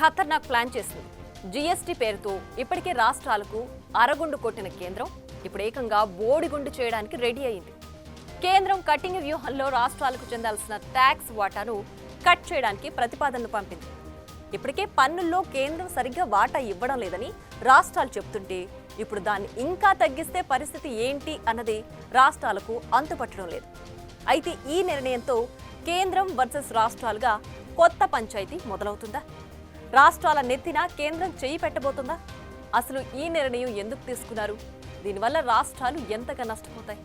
ఖతర్నాక్ plan చేసింది. GST పేరుతో ఇప్పటికే రాష్ట్రాలకు అరగుండు కొట్టిన కేంద్రం ఇప్పుడు ఏకంగా బోడిగుండు చేయడానికి రెడీ అయింది. కేంద్రం కట్టింగ్ వ్యూహంలో రాష్ట్రాలకు చెందాల్సిన ట్యాక్స్ వాటాను కట్ చేయడానికి ప్రతిపాదనలు పంపింది. ఇప్పటికే పన్నుల్లో కేంద్రం సరిగ్గా వాటా ఇవ్వడం లేదని రాష్ట్రాలు చెప్తుంటే ఇప్పుడు దాన్ని ఇంకా తగ్గిస్తే పరిస్థితి ఏంటి అన్నది రాష్ట్రాలకు అంతుపట్టడం లేదు. అయితే ఈ నిర్ణయంతో కేంద్రం వర్సెస్ రాష్ట్రాలుగా కొత్త పంచాయతీ మొదలవుతుందా? రాష్ట్రాల నెత్తిన కేంద్రం చేయి పెట్టబోతుందా? అసలు ఈ నిర్ణయం ఎందుకు తీసుకున్నారు? దీనివల్ల రాష్ట్రాలు ఎంతగా నష్టపోతాయి?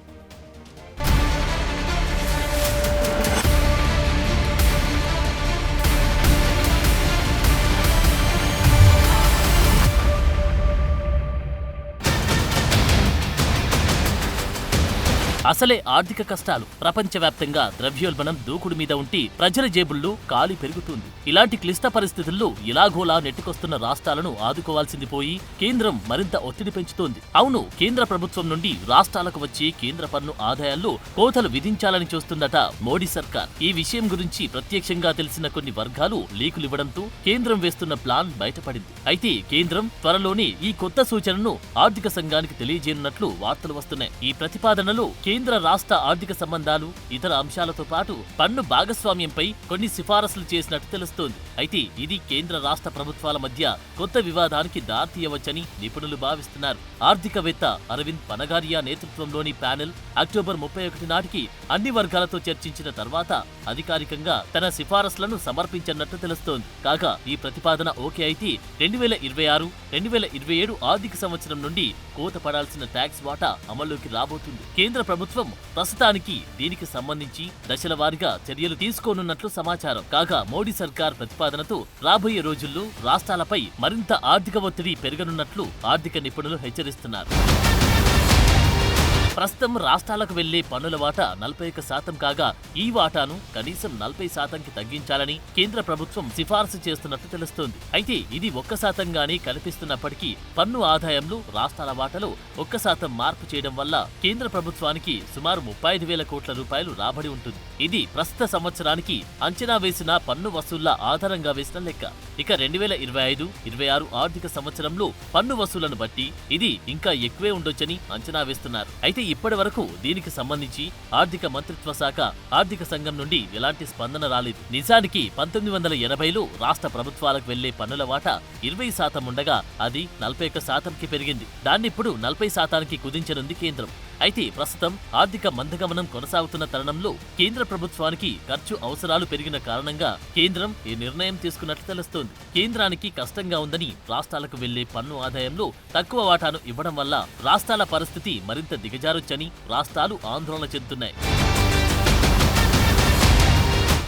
అసలే ఆర్థిక కష్టాలు, ప్రపంచవ్యాప్తంగా ద్రవ్యోల్బణం దూకుడు మీద ఉండి ప్రజల జేబుల్లో కాలి పెరుగుతుంది. ఇలాంటి క్లిష్ట పరిస్థితుల్లో ఇలాగోలా నెట్టుకొస్తున్న రాష్ట్రాలను ఆదుకోవాల్సింది పోయి కేంద్రం మరింత ఒత్తిడి పెంచుతోంది. అవును, కేంద్ర ప్రభుత్వం నుండి రాష్ట్రాలకు వచ్చే కేంద్ర పన్ను ఆదాయాల్లో కోతలు విధించాలని చూస్తుందట మోడీ సర్కార్. ఈ విషయం గురించి ప్రత్యక్షంగా తెలిసిన కొన్ని వర్గాలు లీకులివ్వడంతో కేంద్రం వేస్తున్న ప్లాన్ బయటపడింది. అయితే కేంద్రం త్వరలోనే ఈ కొత్త సూచనను ఆర్థిక సంఘానికి తెలియజేయనున్నట్లు వార్తలు వస్తున్నాయి. ఈ ప్రతిపాదనలో కేంద్ర రాష్ట్ర ఆర్థిక సంబంధాలు, ఇతర అంశాలతో పాటు పన్ను భాగస్వామ్యంపై కొన్ని సిఫారసులు చేసినట్టు తెలుస్తోంది. అయితే ఇది కేంద్ర రాష్ట్ర ప్రభుత్వాల మధ్య కొత్త వివాదానికి దారితీయవచ్చని నిపుణులు భావిస్తున్నారు. ఆర్థికవేత్త అరవింద్ పనగారియా నేతృత్వంలోని ప్యానెల్ అక్టోబర్ 31 నాటికి అన్ని వర్గాలతో చర్చించిన తర్వాత అధికారికంగా తన సిఫారసులను సమర్పించనున్నట్టు తెలుస్తోంది. కాగా ఈ ప్రతిపాదన ఓకే అయితే 2026-2027 ఆర్థిక సంవత్సరం నుండి కోత పడాల్సిన ట్యాక్స్ వాటా అమల్లోకి రాబోతుంది. కేంద్ర ప్రభుత్వం ప్రస్తుతానికి దీనికి సంబంధించి దశల వారీగా చర్యలు తీసుకోనున్నట్లు సమాచారం. కాగా మోడీ సర్కార్ ప్రతిపాదనతో రాబోయే రోజుల్లో రాష్ట్రాలపై మరింత ఆర్థిక ఒత్తిడి పెరగనున్నట్లు ఆర్థిక నిపుణులు హెచ్చరిస్తున్నారు. ప్రస్తుతం రాష్ట్రాలకు వెళ్లే పన్నుల వాటా 41% కాగా ఈ వాటాను కనీసం 40%కి తగ్గించాలని కేంద్ర ప్రభుత్వం సిఫారసు చేస్తున్నట్టు తెలుస్తోంది. అయితే ఇది 1%గానే కనిపిస్తున్నప్పటికీ పన్ను ఆదాయంలో రాష్ట్రాల వాటాలో 1% మార్పు చేయడం వల్ల కేంద్ర ప్రభుత్వానికి సుమారు 35,000 కోట్ల రూపాయలు రాబడి ఉంటుంది. ఇది ప్రస్తుత సంవత్సరానికి అంచనా వేసిన పన్ను వసూళ్ల ఆధారంగా వేసిన లెక్క. ఇక 2025-26 ఆర్థిక సంవత్సరంలో పన్ను వసూళ్లను బట్టి ఇది ఇంకా ఎక్కువే ఉండొచ్చని అంచనా వేస్తున్నారు. అయితే ఇప్పటి వరకు దీనికి సంబంధించి ఆర్థిక మంత్రిత్వ శాఖ, ఆర్థిక సంఘం నుండి ఎలాంటి స్పందన రాలేదు. నిజానికి 1980లో రాష్ట్ర ప్రభుత్వాలకు వెళ్లే పన్నుల వాటా 20% ఉండగా అది 41%కి పెరిగింది. దాన్నిప్పుడు 40%కి కుదించనుంది కేంద్రం. అయితే ప్రస్తుతం ఆర్థిక మందగమనం కొనసాగుతున్న తరుణంలో కేంద్ర ప్రభుత్వానికి ఖర్చు అవసరాలు పెరిగిన కారణంగా కేంద్రం ఈ నిర్ణయం తీసుకున్నట్లు తెలుస్తోంది. కేంద్రానికి కష్టంగా ఉందని రాష్ట్రాలకు వెళ్లే పన్ను ఆదాయంలో తక్కువ వాటాను ఇవ్వడం వల్ల రాష్ట్రాల పరిస్థితి మరింత దిగజారొచ్చని రాష్ట్రాలు ఆందోళన చెందుతున్నాయి.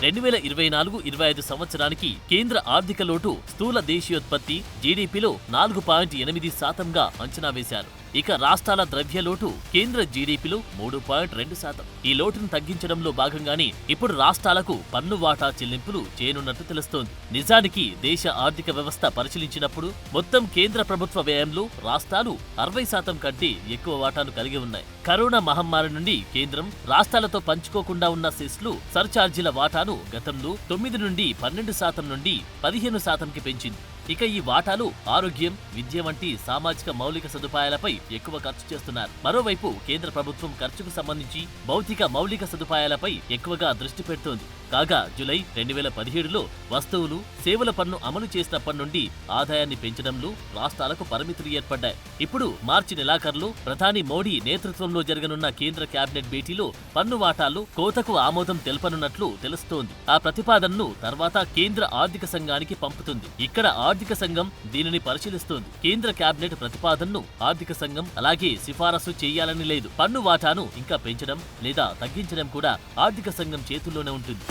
2024-25 సంవత్సరానికి కేంద్ర ఆర్థిక లోటు స్థూల దేశీయోత్పత్తి జీడీపీలో 4.8%గా అంచనా వేశారు. ఇక రాష్ట్రాల ద్రవ్య లోటు కేంద్ర జీడీపీలో 3.2%. ఈ లోటును తగ్గించడంలో భాగంగానే ఇప్పుడు రాష్ట్రాలకు పన్ను వాటా చెల్లింపులు చేయనున్నట్టు తెలుస్తోంది. నిజానికి దేశ ఆర్థిక వ్యవస్థ పరిశీలించినప్పుడు మొత్తం కేంద్ర ప్రభుత్వ వ్యయంలో రాష్ట్రాలు 60% కంటే ఎక్కువ వాటాను కలిగి ఉన్నాయి. కరోనా మహమ్మారి నుండి కేంద్రం రాష్ట్రాలతో పంచుకోకుండా ఉన్న సెస్లు, సర్ఛార్జీల వాటాను గతంలో 9 నుండి 12% నుండి 15%కి పెంచింది. ఇక ఈ వాటాలు ఆరోగ్యం, విద్య వంటి సామాజిక మౌలిక సదుపాయాలపై ఎక్కువ ఖర్చు చేస్తున్నారు. మరోవైపు కేంద్ర ప్రభుత్వం ఖర్చుకు సంబంధించి భౌతిక మౌలిక సదుపాయాలపై ఎక్కువగా దృష్టి పెడుతోంది. కాగా జూలై 2017లో వస్తువులు, సేవల పన్ను అమలు చేసినప్పటి నుండి ఆదాయాన్ని పెంచడంలో రాష్ట్రాలకు పరిమితులు ఏర్పడ్డాయి. ఇప్పుడు మార్చి నెలాఖరులో ప్రధాని మోడీ నేతృత్వంలో జరగనున్న కేంద్ర కేబినెట్ భేటీలో పన్ను వాటాల్లో కోతకు ఆమోదం తెలపనున్నట్లు తెలుస్తోంది. ఆ ప్రతిపాదనను తర్వాత కేంద్ర ఆర్థిక సంఘానికి పంపుతుంది. ఇక్కడ ఆర్థిక సంఘం దీనిని పరిశీలిస్తోంది. కేంద్ర కేబినెట్ ప్రతిపాదనను ఆర్థిక సంఘం అలాగే సిఫారసు చేయాలని లేదు. పన్ను వాటాను ఇంకా పెంచడం లేదా తగ్గించడం కూడా ఆర్థిక సంఘం చేతుల్లోనే ఉంటుంది.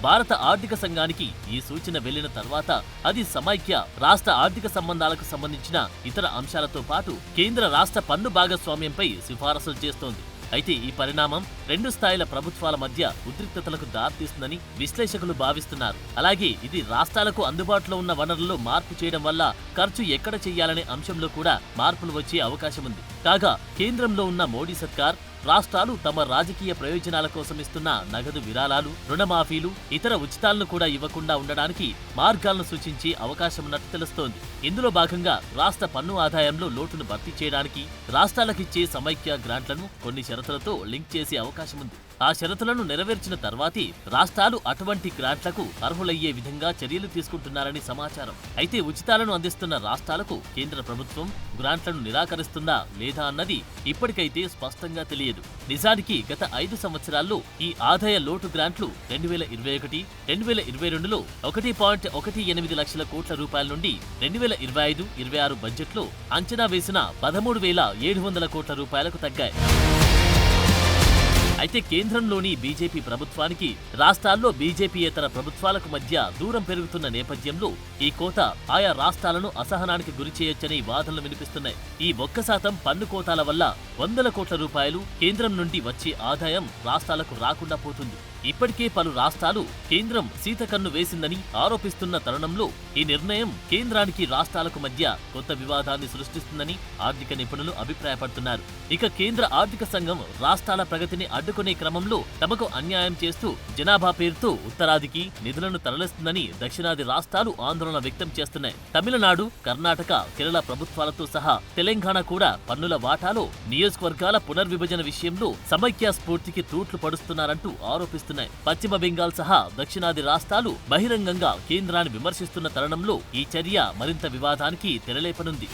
భారత ఆర్థిక సంఘానికి ఈ సూచన వెళ్లిన తర్వాత అది సమైక్య రాష్ట్ర ఆర్థిక సంబంధాలకు సంబంధించిన ఇతర అంశాలతో పాటు కేంద్ర రాష్ట్ర పన్ను భాగస్వామ్యంపై సిఫారసులు చేస్తోంది. అయితే ఈ పరిణామం 2 స్థాయిల ప్రభుత్వాల మధ్య ఉద్రిక్తతలకు దారితీస్తుందని విశ్లేషకులు భావిస్తున్నారు. అలాగే ఇది రాష్ట్రాలకు అందుబాటులో ఉన్న వనరుల్లో మార్పు చేయడం వల్ల ఖర్చు ఎక్కడ చేయాలనే అంశంలో కూడా మార్పులు వచ్చే అవకాశం ఉంది. కాగా కేంద్రంలో ఉన్న మోడీ సర్కార్ రాష్ట్రాలు తమ రాజకీయ ప్రయోజనాల కోసం ఇస్తున్న నగదు విరాళాలు, రుణమాఫీలు, ఇతర ఉచితాలను కూడా ఇవ్వకుండా ఉండడానికి మార్గాలను సూచించే అవకాశమున్నట్టు తెలుస్తోంది. ఇందులో భాగంగా రాష్ట్ర పన్ను ఆదాయంలో లోటును భర్తీ చేయడానికి రాష్ట్రాలకిచ్చే సమైక్య గ్రాంట్లను కొన్ని షరతులతో లింక్ చేసే అవకాశం ఉంది. ఆ షరతులను నెరవేర్చిన తర్వాతే రాష్ట్రాలు అటువంటి గ్రాంట్లకు అర్హులయ్యే విధంగా చర్యలు తీసుకుంటున్నారని సమాచారం. అయితే ఉచితాలను అందిస్తున్న రాష్ట్రాలకు కేంద్ర ప్రభుత్వం గ్రాంట్లను నిరాకరిస్తుందా లేదా అన్నది ఇప్పటికైతే స్పష్టంగా తెలియదు. నిజానికి గత 5 సంవత్సరాల్లో ఈ ఆదాయ లోటు గ్రాంట్లు 2021, 2022లో 1.18 లక్షల కోట్ల రూపాయల నుండి 2025-26 బడ్జెట్లో అంచనా వేసిన 13,700 కోట్ల రూపాయలకు తగ్గాయి. అయితే కేంద్రంలోని బీజేపీ ప్రభుత్వానికి రాష్ట్రాల్లో బీజేపీయేతర ప్రభుత్వాలకు మధ్య దూరం పెరుగుతున్న నేపథ్యంలో ఈ కోత ఆయా రాష్ట్రాలను అసహనానికి గురిచేయొచ్చని వాదనలు వినిపిస్తున్నాయి. ఈ 1% పన్ను కోతాల వల్ల 100 కోట్ల రూపాయలు కేంద్రం నుండి వచ్చే ఆదాయం రాష్ట్రాలకు రాకుండా పోతుంది. ఇప్పటికే పలు రాష్ట్రాలు కేంద్రం సీతకన్ను వేసిందని ఆరోపిస్తున్న తరుణంలో ఈ నిర్ణయం కేంద్రానికి రాష్ట్రాలకు మధ్య కొత్త వివాదాన్ని సృష్టిస్తుందని ఆర్థిక నిపుణులు అభిప్రాయపడుతున్నారు. ఇక కేంద్ర ఆర్థిక సంఘం రాష్ట్రాల ప్రగతిని అడ్డుకునే క్రమంలో తమకు అన్యాయం చేస్తూ జనాభా పేరుతో ఉత్తరాదికి నిధులను తరలిస్తుందని దక్షిణాది రాష్ట్రాలు ఆందోళన వ్యక్తం చేస్తున్నాయి. తమిళనాడు, కర్ణాటక, కేరళ ప్రభుత్వాలతో సహా తెలంగాణ కూడా పన్నుల వాటాలో నియోజకవర్గాల పునర్విభజన విషయంలో సమైక్య స్ఫూర్తికి తూట్లు పడుస్తున్నారంటూ ఆరోపిస్తున్నారు. పశ్చిమ బెంగాల్ సహా దక్షిణాది రాష్ట్రాలు బహిరంగంగా కేంద్రాన్ని విమర్శిస్తున్న తరుణంలో ఈ చర్య మరింత వివాదానికి తెరలేపనుంది.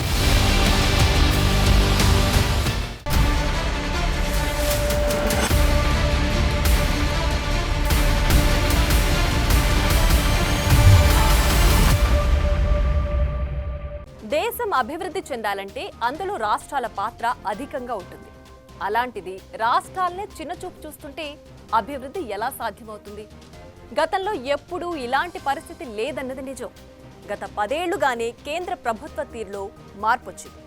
దేశం అభివృద్ధి చెందాలంటే అందులో రాష్ట్రాల పాత్ర అధికంగా ఉంటుంది. అలాంటిది రాష్ట్రాలనే చిన్నచూపు చూస్తుంటే అభివృద్ధి ఎలా సాధ్యమవుతుంది? గతంలో ఎప్పుడూ ఇలాంటి పరిస్థితి లేదన్నది నిజం. గత 10 ఏళ్లుగానే కేంద్ర ప్రభుత్వ తీరులో మార్పు వచ్చింది.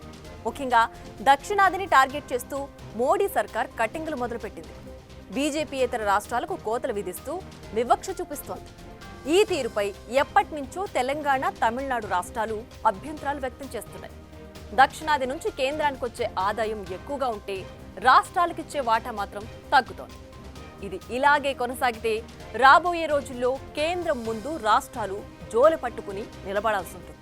ముఖ్యంగా దక్షిణాదిని టార్గెట్ చేస్తూ మోడీ సర్కార్ కట్టింగులు మొదలుపెట్టింది. బీజేపీయేతర రాష్ట్రాలకు కోతలు విధిస్తూ వివక్ష చూపిస్తోంది. ఈ తీరుపై ఎప్పటి నుంచో తెలంగాణ, తమిళనాడు రాష్ట్రాలు అభ్యంతరాలు వ్యక్తం చేస్తున్నాయి. దక్షిణాది నుంచి కేంద్రానికి వచ్చే ఆదాయం ఎక్కువగా ఉంటే రాష్ట్రాలకిచ్చే వాటా మాత్రం తగ్గుతోంది. ఇది ఇలాగే కొనసాగితే రాబోయే రోజుల్లో కేంద్రం ముందు రాష్ట్రాలు జోలు పట్టుకుని నిలబడాల్సి ఉంటుంది.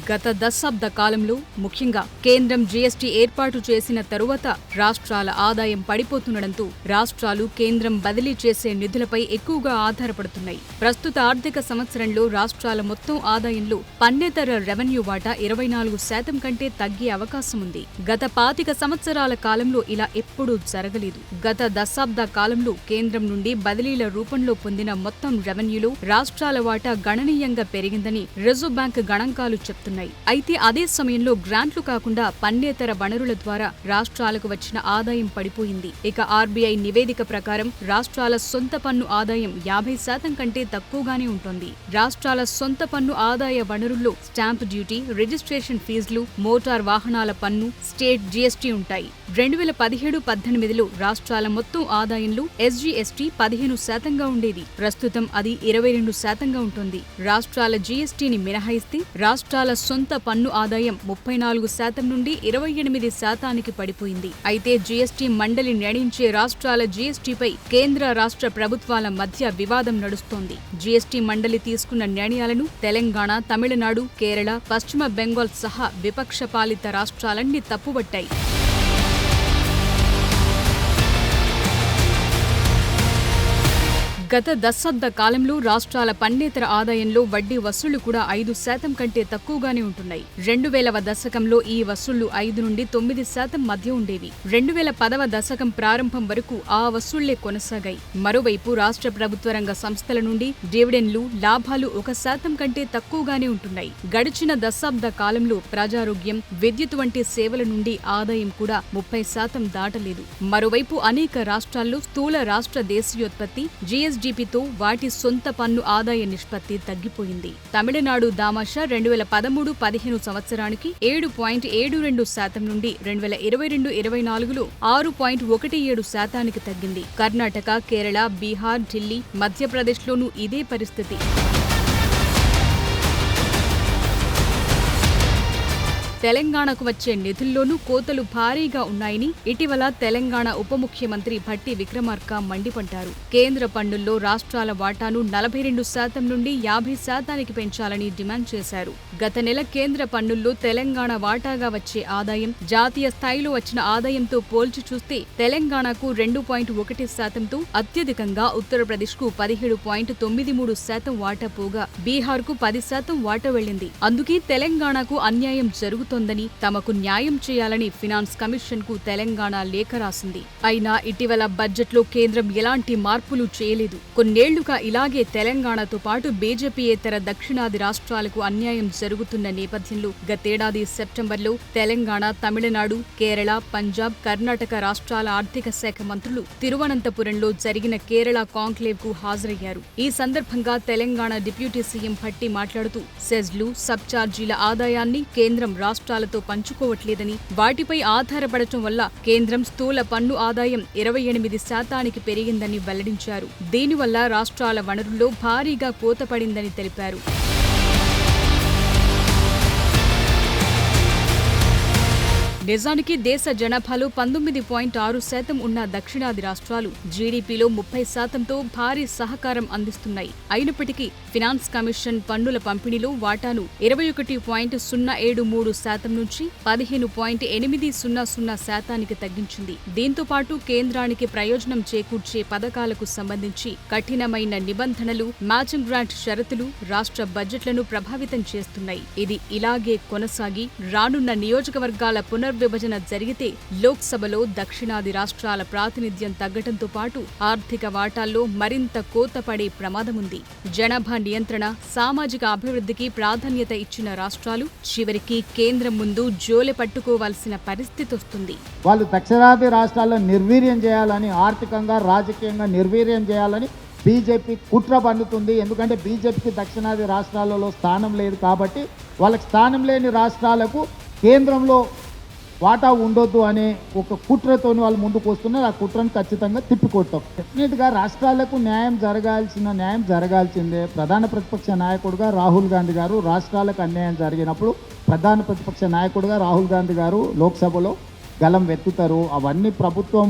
గత దశాబ్ద కాలంలో ముఖ్యంగా కేంద్రం జీఎస్టీ ఏర్పాటు చేసిన తరువాత రాష్ట్రాల ఆదాయం పడిపోతుండటంతో రాష్ట్రాలు కేంద్రం బదిలీ చేసే నిధులపై ఎక్కువగా ఆధారపడుతున్నాయి. ప్రస్తుత ఆర్థిక సంవత్సరంలో రాష్ట్రాల మొత్తం ఆదాయంలో పన్నేతర రెవెన్యూ వాటా 24% కంటే తగ్గే అవకాశం ఉంది. గత 25 సంవత్సరాల కాలంలో ఇలా ఎప్పుడూ జరగలేదు. గత దశాబ్ద కాలంలో కేంద్రం నుండి బదిలీల రూపంలో పొందిన మొత్తం రెవెన్యూలో రాష్ట్రాల వాటా గణనీయంగా పెరిగిందని రిజర్వ్ బ్యాంక్ గణాంకాలు చెప్తున్నాయి. అయితే అదే సమయంలో గ్రాంట్లు కాకుండా పన్నేతర వనరుల ద్వారా రాష్ట్రాలకు వచ్చిన ఆదాయం పడిపోయింది. ఇక ఆర్బీఐ నివేదిక ప్రకారం రాష్ట్రాల సొంత పన్ను ఆదాయం 50% కంటే తక్కువగానే ఉంటుంది. రాష్ట్రాల సొంత పన్ను ఆదాయ వనరుల్లో స్టాంప్ డ్యూటీ, రిజిస్ట్రేషన్ ఫీజులు, మోటార్ వాహనాల పన్ను, స్టేట్ జీఎస్టీ ఉంటాయి. 2017-18లో రాష్ట్రాల మొత్తం ఆదాయంలో ఎస్జీఎస్టీ 15% ఉండేది. ప్రస్తుతం అది 22% ఉంటుంది. రాష్ట్రాల జీఎస్టీని మినహాయిస్తే రాష్ట్రాల సొంత పన్ను ఆదాయం 34% నుండి 28%కి పడిపోయింది. అయితే జీఎస్టీ మండలి నిర్ణయించే రాష్ట్రాల జీఎస్టీపై కేంద్ర రాష్ట్ర ప్రభుత్వాల మధ్య వివాదం నడుస్తోంది. జీఎస్టీ మండలి తీసుకున్న నిర్ణయాలను తెలంగాణ, తమిళనాడు, కేరళ, పశ్చిమ బెంగాల్ సహా విపక్ష పాలిత రాష్ట్రాలన్నీ తప్పుబట్టాయి. గత దశాబ్ద కాలంలో రాష్ట్రాల పన్నేతర ఆదాయంలో వడ్డీ వసూళ్లు కూడా 5% కంటే తక్కువగానే ఉంటున్నాయి. 2000వ దశకంలో ఈ వసూళ్లు 5 నుండి 9% మధ్య ఉండేవి. 2010వ దశకం ప్రారంభం వరకు ఆ వసూళ్లే కొనసాగాయి. మరోవైపు రాష్ట్ర ప్రభుత్వ రంగ సంస్థల నుండి డివిడెండ్లు, లాభాలు 1% కంటే తక్కువగానే ఉంటున్నాయి. గడిచిన దశాబ్ద కాలంలో ప్రజారోగ్యం, విద్యుత్ వంటి సేవల నుండి ఆదాయం కూడా 30% దాటలేదు. మరోవైపు అనేక రాష్ట్రాల్లో స్థూల రాష్ట్ర దేశీయోత్పత్తి, జీఎస్డీ జీఎస్డీపీతో వాటి సొంత పన్ను ఆదాయ నిష్పత్తి తగ్గిపోయింది. తమిళనాడు దామాషా 2013-15 సంవత్సరానికి 7.72% నుండి 2022-24లో 6.17% తగ్గింది. కర్ణాటక, కేరళ, బీహార్, ఢిల్లీ, మధ్యప్రదేశ్లోనూ ఇదే పరిస్థితి. తెలంగాణకు వచ్చే నిధుల్లోనూ కోతలు భారీగా ఉన్నాయని ఇటీవల తెలంగాణ ఉప ముఖ్యమంత్రి భట్టి విక్రమార్క మండిపడ్డారు. కేంద్ర పన్నుల్లో రాష్ట్రాల వాటాను 42% నుండి 50%కి పెంచాలని డిమాండ్ చేశారు. గత నెల కేంద్ర పన్నుల్లో తెలంగాణ వాటాగా వచ్చే ఆదాయం జాతీయ స్థాయిలో వచ్చిన ఆదాయంతో పోల్చి చూస్తే తెలంగాణకు 2.1%తో అత్యధికంగా ఉత్తరప్రదేశ్కు 17.93% వాటా పోగా బీహార్కు 10% వాటా వెళ్లింది. అందుకే తెలంగాణకు అన్యాయం జరుగుతోందని, తమకు న్యాయం చేయాలని ఫినాన్స్ కమిషన్ కు తెలంగాణ లేఖ రాసింది. అయినా ఇటీవల బడ్జెట్లో కేంద్రం ఎలాంటి మార్పులు చేయలేదు. కొన్నేళ్లుగా ఇలాగే తెలంగాణతో పాటు బీజేపీయేతర దక్షిణాది రాష్ట్రాలకు అన్యాయం జరుగుతున్న నేపథ్యంలో గతేడాది సెప్టెంబర్లో తెలంగాణ, తమిళనాడు, కేరళ, పంజాబ్, కర్ణాటక రాష్ట్రాల ఆర్థిక శాఖ మంత్రులు తిరువనంతపురంలో జరిగిన కేరళ కాంక్లేవ్ కు హాజరయ్యారు. ఈ సందర్భంగా తెలంగాణ డిప్యూటీ సీఎం భట్టి మాట్లాడుతూ సెజ్లు, సబ్ ఛార్జీల ఆదాయాన్ని కేంద్రం రాష్ట్రాలతో పంచుకోవట్లేదని, వాటిపై ఆధారపడటం వల్ల కేంద్రం స్థూల పన్ను ఆదాయం 28% పెరిగిందని వెల్లడించారు. దీనివల్ల రాష్ట్రాల వనరుల్లో భారీగా కోత పడిందని తెలిపారు. నిజానికి దేశ జనాభాలో 19.6% ఉన్న దక్షిణాది రాష్ట్రాలు జీడీపీలో 30%తో భారీ సహకారం అందిస్తున్నాయి. అయినప్పటికీ ఫినాన్స్ కమిషన్ పన్నుల పంపిణీలో వాటాను 21.073% నుంచి 15.800% తగ్గించింది. దీంతో పాటు కేంద్రానికి ప్రయోజనం చేకూర్చే పథకాలకు సంబంధించి కఠినమైన నిబంధనలు, మ్యాచింగ్ గ్రాంట్ షరతులు రాష్ట్ర బడ్జెట్లను ప్రభావితం చేస్తున్నాయి. ఇది ఇలాగే కొనసాగి రానున్న నియోజకవర్గాల విభజన జరిగితే లోక్సభలో దక్షిణాది రాష్ట్రాల ప్రాతినిధ్యం తగ్గడంతో పాటు ఆర్థిక వాటాల్లో మరింత కోత పడే ప్రమాదముంది. జనాభా నియంత్రణ, సామాజిక అభివృద్ధికి ప్రాధాన్యత ఇచ్చిన రాష్ట్రాలు చివరికి కేంద్రం ముందు జోలె పట్టుకోవాల్సిన పరిస్థితి వస్తుంది. వాళ్ళు దక్షిణాది రాష్ట్రాల్లో నిర్వీర్యం చేయాలని, ఆర్థికంగా, రాజకీయంగా నిర్వీర్యం చేయాలని బీజేపీ కుట్ర పన్నుతుంది. ఎందుకంటే బీజేపీకి దక్షిణాది రాష్ట్రాలలో స్థానం లేదు కాబట్టి వాళ్ళకి స్థానం లేని రాష్ట్రాలకు కేంద్రంలో వాటా ఉండొద్దు అనే ఒక కుట్రతో వాళ్ళు ముందుకు వస్తున్నారు. ఆ కుట్రను ఖచ్చితంగా తిప్పికొట్టాం. డెఫినెట్గా రాష్ట్రాలకు న్యాయం జరగాల్సిందే. ప్రధాన ప్రతిపక్ష నాయకుడుగా రాహుల్ గాంధీ గారు రాష్ట్రాలకు అన్యాయం జరిగినప్పుడు ప్రధాన ప్రతిపక్ష నాయకుడుగా రాహుల్ గాంధీ గారు లోక్సభలో గలం వెత్తుతారు. అవన్నీ ప్రభుత్వం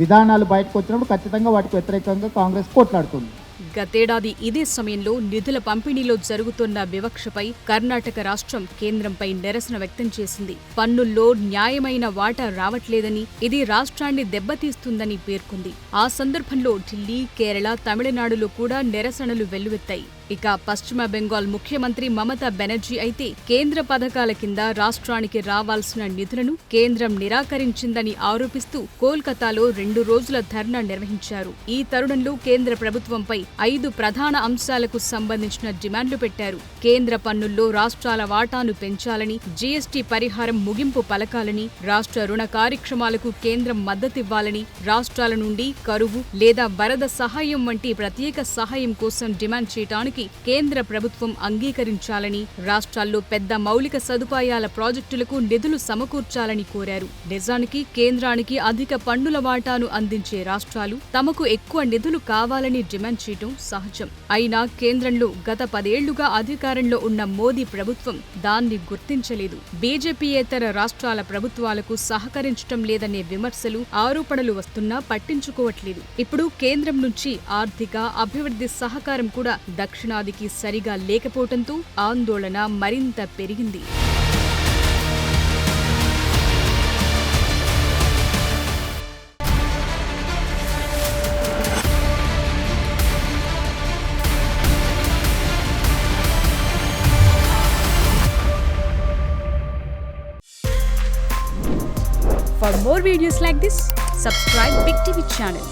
విధానాలు బయటకు వచ్చినప్పుడు ఖచ్చితంగా వాటికి వ్యతిరేకంగా కాంగ్రెస్ కొట్లాడుతుంది. గతేడాది ఇదే సమయంలో నిధుల పంపిణీలో జరుగుతున్న వివక్షపై కర్ణాటక రాష్ట్రం కేంద్రంపై నిరసన వ్యక్తం చేసింది. పన్నుల్లో న్యాయమైన వాటా రావట్లేదని, ఇది రాష్ట్రాన్ని దెబ్బతీస్తుందని పేర్కొంది. ఆ సందర్భంలో ఢిల్లీ, కేరళ, తమిళనాడులో కూడా నిరసనలు వెల్లువెత్తాయి. ఇక పశ్చిమ బెంగాల్ ముఖ్యమంత్రి మమతా బెనర్జీ అయితే కేంద్ర పథకాల కింద రాష్ట్రానికి రావాల్సిన నిధులను కేంద్రం నిరాకరించిందని ఆరోపిస్తూ కోల్కతాలో 2 రోజుల ధర్నా నిర్వహించారు. ఈ తరుణంలో కేంద్ర ప్రభుత్వంపై 5 ప్రధాన అంశాలకు సంబంధించిన డిమాండ్లు పెట్టారు. కేంద్ర పన్నుల్లో రాష్ట్రాల వాటాను పెంచాలని, జీఎస్టీ పరిహారం ముగింపు పలకాలని, రాష్ట్ర రుణ కార్యక్రమాలకు కేంద్రం మద్దతివ్వాలని, రాష్ట్రాల నుండి కరువు లేదా వరద సహాయం వంటి ప్రత్యేక సహాయం కోసం డిమాండ్ చేయడానికి కేంద్ర ప్రభుత్వం అంగీకరించాలని, రాష్ట్రాల్లో పెద్ద మౌలిక సదుపాయాల ప్రాజెక్టులకు నిధులు సమకూర్చాలని కోరారు. నిజానికి కేంద్రానికి అధిక పన్నుల వాటాను అందించే రాష్ట్రాలు తమకు ఎక్కువ నిధులు కావాలని డిమాండ్ చేయడం సహజం. అయినా కేంద్రంలో గత 10 ఏళ్లుగా అధికారంలో ఉన్న మోదీ ప్రభుత్వం దాన్ని గుర్తించలేదు. బీజేపీయేతర రాష్ట్రాల ప్రభుత్వాలకు సహకరించడం లేదనే విమర్శలు, ఆరోపణలు వస్తున్నా పట్టించుకోవట్లేదు. ఇప్పుడు కేంద్రం నుంచి ఆర్థిక, అభివృద్ధి సహకారం కూడా దక్షిణాదికి సరిగా లేకపోవడంతో ఆందోళన మరింత పెరిగింది. For more videos like this, subscribe Big TV channel.